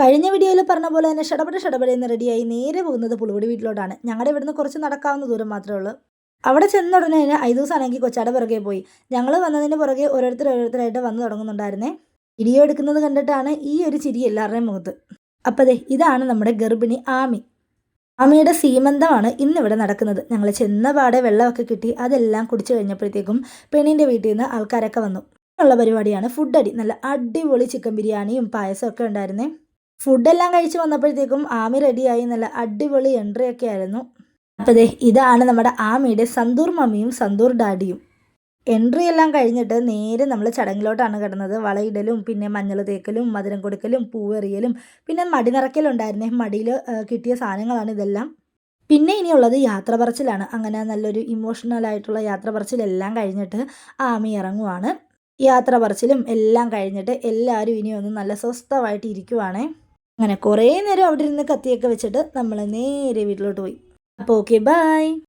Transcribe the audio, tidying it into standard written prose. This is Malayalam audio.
കഴിഞ്ഞ വീഡിയോയിൽ പറഞ്ഞ പോലെ തന്നെ ഷടപടയെന്ന് റെഡിയായി നേരെ പോകുന്നത് പുളുപടി വീട്ടിലോട്ടാണ്. ഞങ്ങളുടെ ഇവിടുന്ന് കുറച്ച് നടക്കാവുന്ന ദൂരം മാത്രമേ ഉള്ളൂ. അവിടെ ചെന്ന ഉടനെ തന്നെ ഐദൂസാണെങ്കിൽ കൊച്ചാടെ പുറകെ പോയി. ഞങ്ങൾ വന്നതിന് പുറകെ ഓരോരുത്തരായിട്ട് വന്നു തുടങ്ങുന്നുണ്ടായിരുന്നേ. വീഡിയോ എടുക്കുന്നത് കണ്ടിട്ടാണ് ഈ ഒരു ചിരി എല്ലാവരുടെയും മുഖത്ത്. അപ്പോൾ ദേ ഇതാണ് നമ്മുടെ ഗർഭിണി ആമി. ആമിയുടെ സീമന്തമാണ് ഇന്നിവിടെ നടക്കുന്നത്. ഞങ്ങൾ ചെന്ന പാടെ വെള്ളമൊക്കെ കിട്ടി. അതെല്ലാം കുടിച്ചു കഴിഞ്ഞപ്പോഴത്തേക്കും പെണ്ണിൻ്റെ വീട്ടിൽ നിന്ന് ആൾക്കാരൊക്കെ വന്നു. ഉള്ള പരിപാടിയാണ് ഫുഡ് അടി. നല്ല അടിപൊളി ചിക്കൻ ബിരിയാണിയും പായസമൊക്കെ ഉണ്ടായിരുന്നേ. ഫുഡെല്ലാം കഴിച്ച് വന്നപ്പോഴത്തേക്കും ആമി റെഡിയായി. നല്ല അടിപൊളി എൻട്രി ഒക്കെ ആയിരുന്നു. അപ്പോൾ ദേ ഇതാണ് നമ്മുടെ ആമിയുടെ സന്തൂർ മമ്മിയും സന്തൂർ ഡാഡിയും. എൻട്രി എല്ലാം കഴിഞ്ഞിട്ട് നേരെ നമ്മൾ ചടങ്ങിലോട്ടാണ് കിടന്നത്. വളയിടലും പിന്നെ മഞ്ഞൾ തേക്കലും മധുരം കൊടുക്കലും പൂവെറിയലും പിന്നെ മടി നിറയ്ക്കലുണ്ടായിരുന്നേ. മടിയിൽ കിട്ടിയ സാധനങ്ങളാണ് ഇതെല്ലാം. പിന്നെ ഇനിയുള്ളത് യാത്ര പറച്ചിലാണ്. അങ്ങനെ നല്ലൊരു ഇമോഷണലായിട്ടുള്ള യാത്ര പറച്ചിലെല്ലാം കഴിഞ്ഞിട്ട് ആമി ഇറങ്ങുവാണ്. യാത്ര പറച്ചിലും എല്ലാം കഴിഞ്ഞിട്ട് എല്ലാവരും ഇനി ഒന്ന് നല്ല സ്വസ്ഥമായിട്ട് ഇരിക്കുവാണേ. അങ്ങനെ കുറേ നേരം അവിടെ ഇരുന്ന് കത്തിയൊക്കെ വെച്ചിട്ട് നമ്മൾ നേരെ വീട്ടിലോട്ട് പോയി. അപ്പോൾ ഓക്കെ, ബൈ.